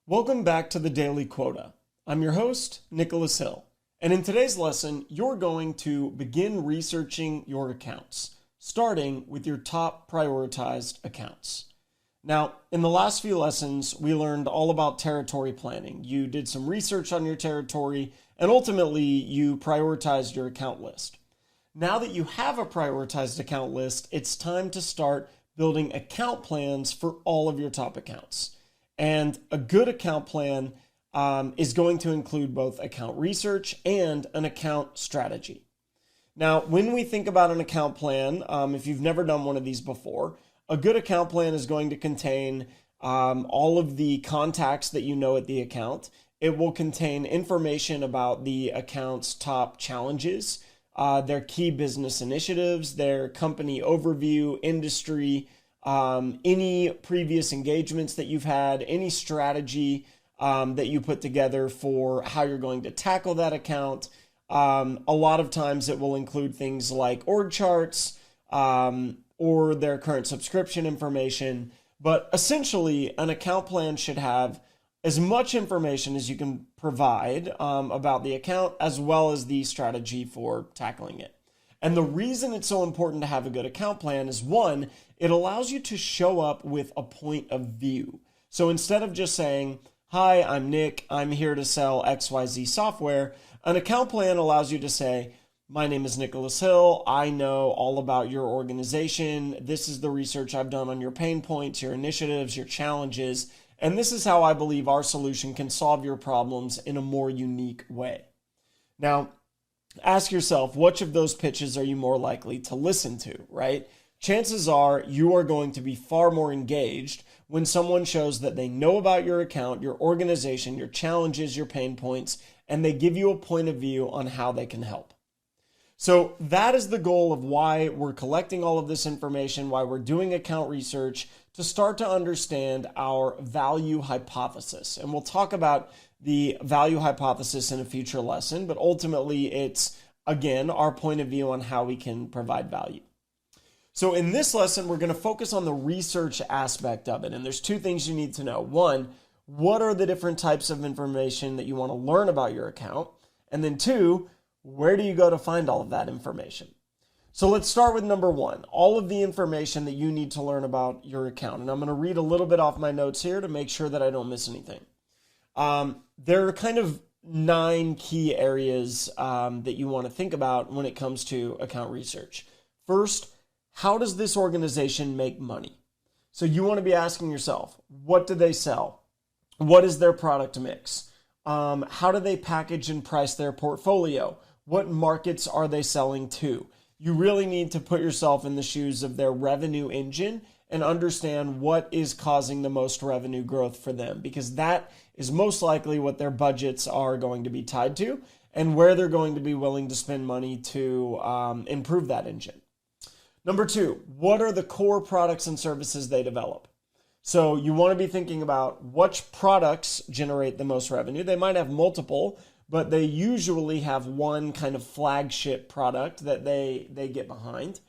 Welcome back to the Daily Quota. I'm your host, Nicholas Hill, and in today's lesson, you're going to begin researching your accounts, starting with your top prioritized accounts. Now, in the last few lessons, we learned all about territory planning. You did some research on your territory, and ultimately, you prioritized your account list. Now that you have a prioritized account list, it's time to start building account plans for all of your top accounts. And a good account plan is going to include both account research and an account strategy. Now, when we think about an account plan, if you've never done one of these before, a good account plan is going to contain all of the contacts that you know at the account. It will contain information about the account's top challenges, their key business initiatives, their company overview, industry, any previous engagements that you've had, any strategy that you put together for how you're going to tackle that account. A lot of times it will include things like org charts or their current subscription information. But essentially, an account plan should have as much information as you can provide about the account, as well as the strategy for tackling it. And the reason it's so important to have a good account plan is, one, it allows you to show up with a point of view. So instead of just saying, "Hi, I'm Nick, I'm here to sell XYZ software," an account plan allows you to say, "My name is Nicholas Hill, I know all about your organization, this is the research I've done on your pain points, your initiatives, your challenges, and this is how I believe our solution can solve your problems in a more unique way." Now, ask yourself, which of those pitches are you more likely to listen to, right? Chances are you are going to be far more engaged when someone shows that they know about your account, your organization, your challenges, your pain points, and they give you a point of view on how they can help. So that is the goal of why we're collecting all of this information, why we're doing account research, to start to understand our value hypothesis. And we'll talk about the value hypothesis in a future lesson, but ultimately it's, again, our point of view on how we can provide value. So in this lesson, we're going to focus on the research aspect of it. And there's two things you need to know. One, what are the different types of information that you want to learn about your account? And then two, where do you go to find all of that information? So let's start with number one, all of the information that you need to learn about your account. And I'm going to read a little bit off my notes here to make sure that I don't miss anything. There are kind of 9 key areas that you want to think about when it comes to account research. First, how does this organization make money? So you want to be asking yourself, what do they sell? What is their product mix? How do they package and price their portfolio? What markets are they selling to? You really need to put yourself in the shoes of their revenue engine and understand what is causing the most revenue growth for them, because that is most likely what their budgets are going to be tied to and where they're going to be willing to spend money to improve that engine. Number 2, what are the core products and services they develop? So you want to be thinking about which products generate the most revenue. They might have multiple, but they usually have one kind of flagship product that they get behind.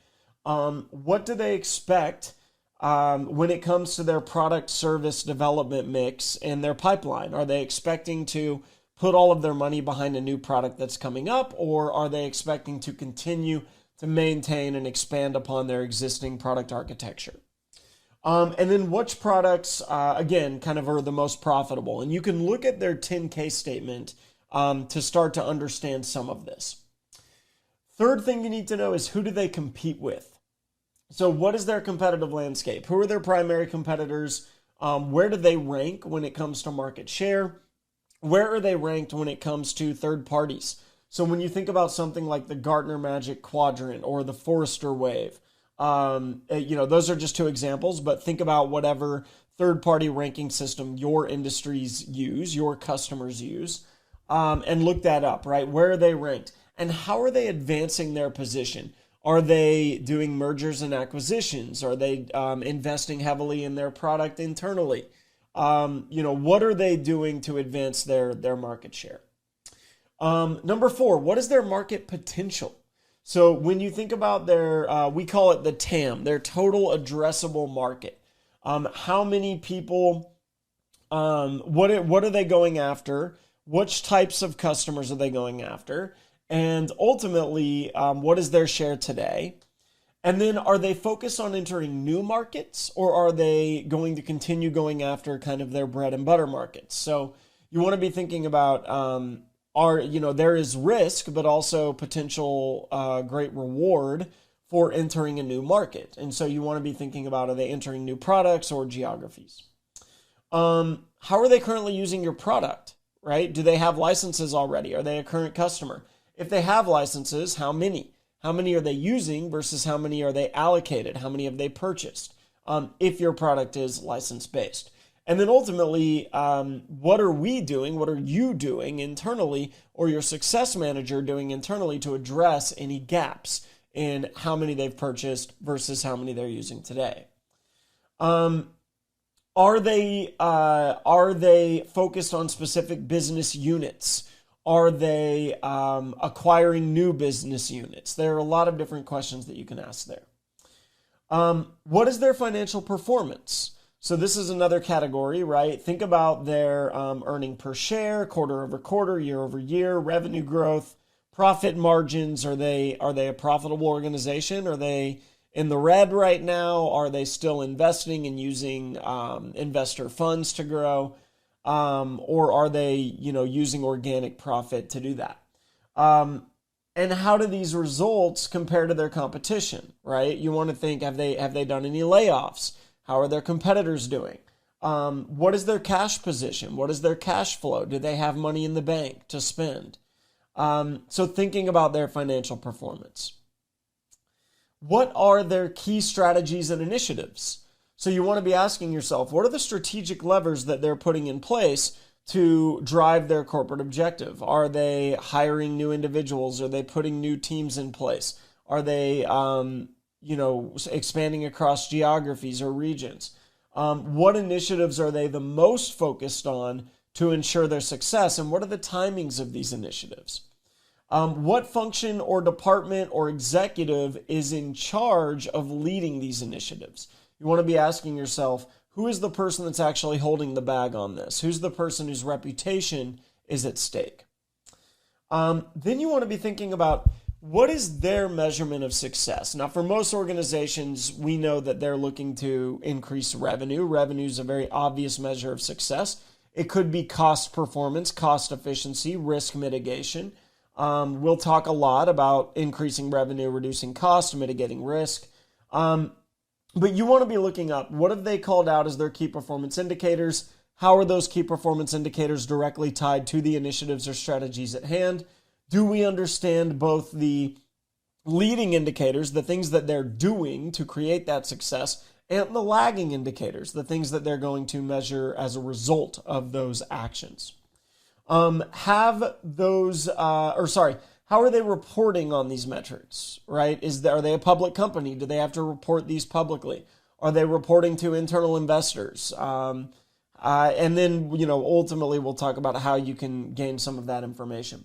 What do they expect when it comes to their product service development mix and their pipeline? Are they expecting to put all of their money behind a new product that's coming up, or are they expecting to continue to maintain and expand upon their existing product architecture? And then which products, again, kind of are the most profitable? And you can look at their 10K statement to start to understand some of this. Third thing you need to know is, who do they compete with? So what is their competitive landscape? Who are their primary competitors? Where do they rank when it comes to market share? Where are they ranked when it comes to third parties? So when you think about something like the Gartner Magic Quadrant or the Forrester Wave, those are just 2 examples, but think about whatever third-party ranking system your industries use, your customers use, and look that up, right? Where are they ranked? And how are they advancing their position? Are they doing mergers and acquisitions? Are they investing heavily in their product internally? What are they doing to advance their market share? Number 4, what is their market potential? So when you think about their, we call it the TAM, their total addressable market. How many people What are they going after? Which types of customers are they going after? And ultimately, what is their share today? And then are they focused on entering new markets, or are they going to continue going after kind of their bread and butter markets? So you want to be thinking about, there is risk, but also potential great reward for entering a new market. And so you want to be thinking about, are they entering new products or geographies? How are they currently using your product, right? Do they have licenses already? Are they a current customer? If they have licenses, how many? How many are they using versus how many are they allocated? How many have they purchased? If your product is license-based. And then ultimately, what are we doing? What are you doing internally, or your success manager doing internally to address any gaps in how many they've purchased versus how many they're using today? Are they focused on specific business units? Are they acquiring new business units? There are a lot of different questions that you can ask there. What is their financial performance? So this is another category, right? Think about their earning per share, quarter over quarter, year over year, revenue growth, profit margins. Are they a profitable organization? Are they in the red right now? Are they still investing and using investor funds to grow? Or are they, using organic profit to do that? And how do these results compare to their competition, right? You want to think, have they done any layoffs? How are their competitors doing? What is their cash position? What is their cash flow? Do they have money in the bank to spend? So thinking about their financial performance. What are their key strategies and initiatives? So you want to be asking yourself, what are the strategic levers that they're putting in place to drive their corporate objective? Are they hiring new individuals? Are they putting new teams in place? Are they, expanding across geographies or regions? What initiatives are they the most focused on to ensure their success? And what are the timings of these initiatives? What function or department or executive is in charge of leading these initiatives? You want to be asking yourself, who is the person that's actually holding the bag on this? Who's the person whose reputation is at stake? Then you want to be thinking about, what is their measurement of success? Now, for most organizations, we know that they're looking to increase revenue. Revenue is a very obvious measure of success. It could be cost performance, cost efficiency, risk mitigation. We'll talk a lot about increasing revenue, reducing cost, mitigating risk. But you want to be looking up, what have they called out as their key performance indicators? How are those key performance indicators directly tied to the initiatives or strategies at hand? Do we understand both the leading indicators, the things that they're doing to create that success, and the lagging indicators, the things that they're going to measure as a result of those actions? How are they reporting on these metrics, right? Are they a public company? Do they have to report these publicly? Are they reporting to internal investors? And then, ultimately we'll talk about how you can gain some of that information.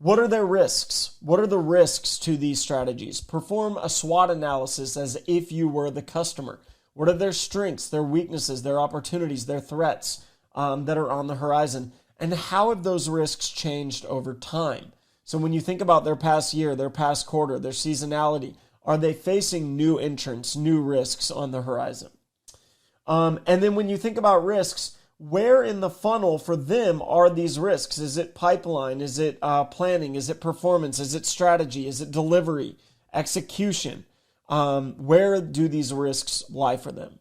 What are their risks? What are the risks to these strategies? Perform a SWOT analysis as if you were the customer. What are their strengths, their weaknesses, their opportunities, their threats that are on the horizon? And how have those risks changed over time? So when you think about their past year, their past quarter, their seasonality, are they facing new entrants, new risks on the horizon? And then when you think about risks, where in the funnel for them are these risks? Is it pipeline? Is it planning? Is it performance? Is it strategy? Is it delivery? Execution? Where do these risks lie for them?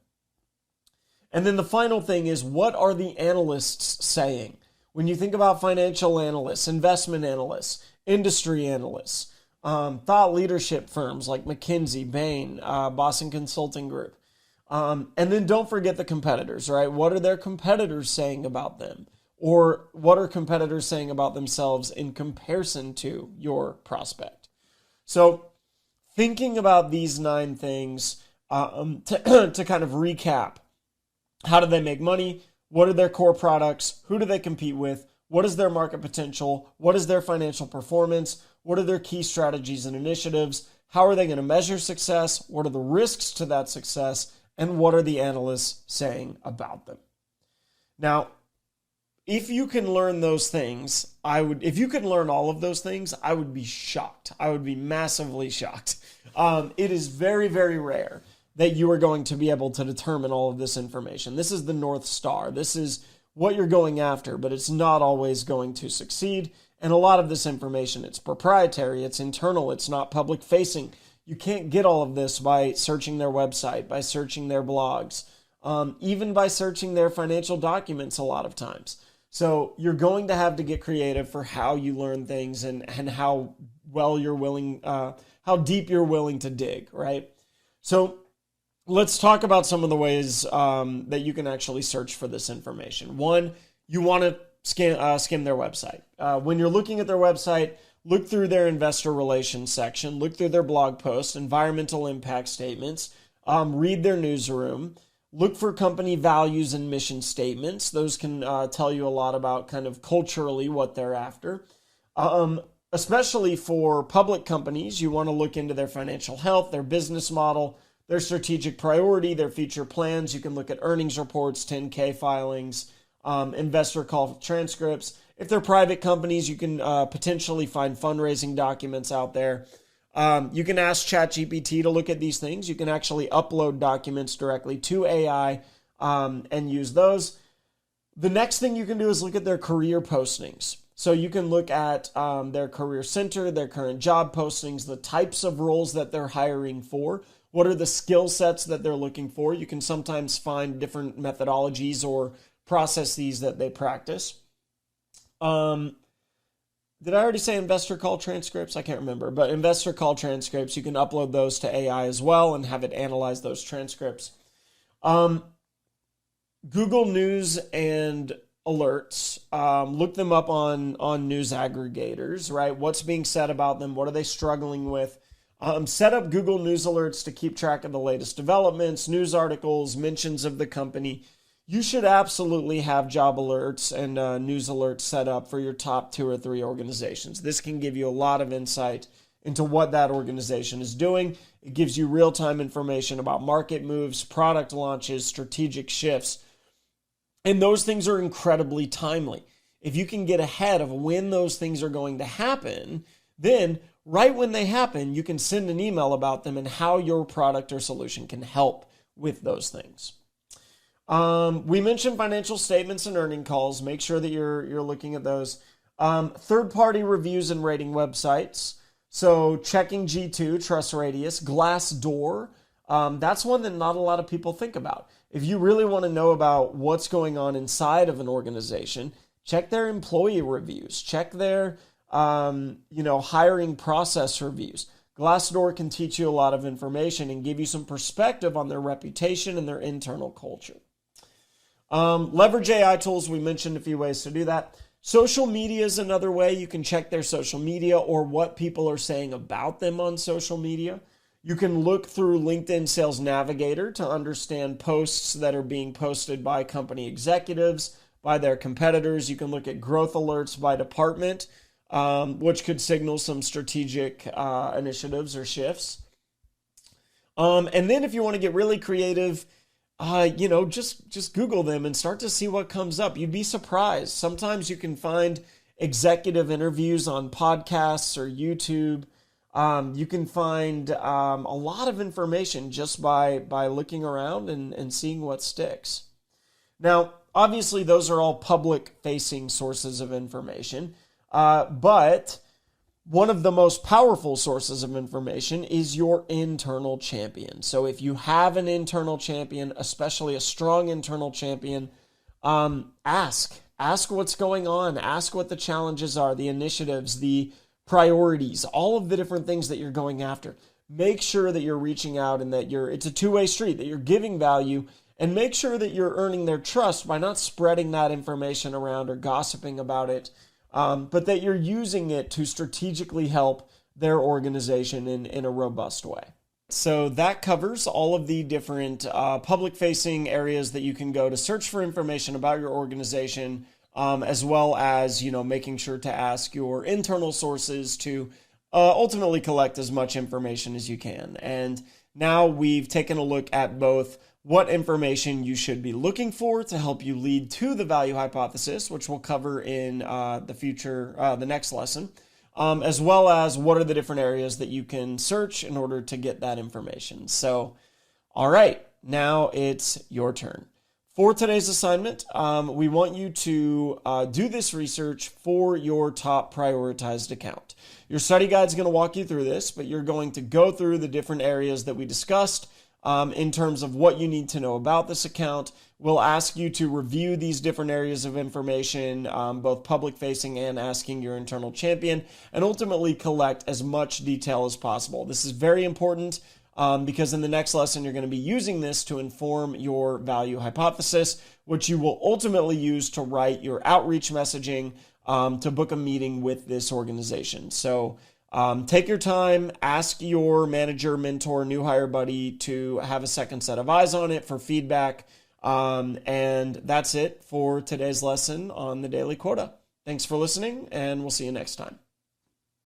And then the final thing is, what are the analysts saying? When you think about financial analysts, investment analysts, industry analysts, thought leadership firms like McKinsey, Bain, Boston Consulting Group. And then don't forget the competitors, right? What are their competitors saying about them? Or what are competitors saying about themselves in comparison to your prospect? So thinking about these 9 things to kind of recap, how do they make money? What are their core products? Who do they compete with? What is their market potential? What is their financial performance? What are their key strategies and initiatives? How are they going to measure success? What are the risks to that success? And what are the analysts saying about them? Now, if you can learn those things, if you can learn all of those things, I would be shocked. I would be massively shocked. It is very, very rare that you are going to be able to determine all of this information. This is the North Star. This is what you're going after, but it's not always going to succeed. And a lot of this information, it's proprietary, it's internal, it's not public facing. You can't get all of this by searching their website, by searching their blogs, even by searching their financial documents a lot of times. So you're going to have to get creative for how you learn things and how well you're willing, how deep you're willing to dig, right? So let's talk about some of the ways that you can actually search for this information. One, you want to skim their website. When you're looking at their website, look through their investor relations section, look through their blog posts, environmental impact statements, read their newsroom, look for company values and mission statements. Those can tell you a lot about kind of culturally what they're after. Especially for public companies, you want to look into their financial health, their business model, their strategic priority, their future plans. You can look at earnings reports, 10K filings, investor call transcripts. If they're private companies, you can potentially find fundraising documents out there. You can ask ChatGPT to look at these things. You can actually upload documents directly to AI and use those. The next thing you can do is look at their career postings. So you can look at their career center, their current job postings, the types of roles that they're hiring for. What are the skill sets that they're looking for? You can sometimes find different methodologies or processes that they practice. Did I already say investor call transcripts? I can't remember, but investor call transcripts, you can upload those to AI as well and have it analyze those transcripts. Google News and alerts, look them up on news aggregators, right? What's being said about them? What are they struggling with? Set up Google News alerts to keep track of the latest developments, news articles, mentions of the company. You should absolutely have job alerts and news alerts set up for your top 2 or 3 organizations. This can give you a lot of insight into what that organization is doing. It gives you real-time information about market moves, product launches, strategic shifts. And those things are incredibly timely. If you can get ahead of when those things are going to happen, then right when they happen, you can send an email about them and how your product or solution can help with those things. We mentioned financial statements and earning calls. Make sure that you're looking at those. Third-party reviews and rating websites. So checking G2, TrustRadius, Glassdoor. That's one that not a lot of people think about. If you really want to know about what's going on inside of an organization, check their employee reviews. Check their hiring process reviews. Glassdoor can teach you a lot of information and give you some perspective on their reputation and their internal culture. Leverage AI tools, we mentioned a few ways to do that. Social media is another way. You can check their social media or what people are saying about them on social media. You can look through LinkedIn Sales Navigator to understand posts that are being posted by company executives, by their competitors. You can look at growth alerts by department, which could signal some strategic initiatives or shifts. And then if you want to get really creative, just Google them and start to see what comes up. You'd be surprised. Sometimes you can find executive interviews on podcasts or YouTube. You can find a lot of information just by looking around and seeing what sticks. Now, obviously, those are all public-facing sources of information, but one of the most powerful sources of information is your internal champion. So if you have an internal champion, especially a strong internal champion, ask what's going on, ask what the challenges are, the initiatives, the priorities, all of the different things that you're going after. Make sure that you're reaching out and that it's a two-way street, that you're giving value, and make sure that you're earning their trust by not spreading that information around or gossiping about it, but that you're using it to strategically help their organization in a robust way. So that covers all of the different public-facing areas that you can go to search for information about your organization, as well as, making sure to ask your internal sources to ultimately collect as much information as you can. And now we've taken a look at both what information you should be looking for to help you lead to the value hypothesis, which we'll cover in the next lesson, as well as what are the different areas that you can search in order to get that information. So, all right, now it's your turn. For today's assignment, we want you to do this research for your top prioritized account. Your study guide is going to walk you through this, but you're going to go through the different areas that we discussed in terms of what you need to know about this account. We'll ask you to review these different areas of information, both public-facing and asking your internal champion, and ultimately collect as much detail as possible. This is very important. Because in the next lesson, you're going to be using this to inform your value hypothesis, which you will ultimately use to write your outreach messaging to book a meeting with this organization. So take your time, ask your manager, mentor, new hire buddy to have a second set of eyes on it for feedback. And that's it for today's lesson on the Daily Quota. Thanks for listening, and we'll see you next time.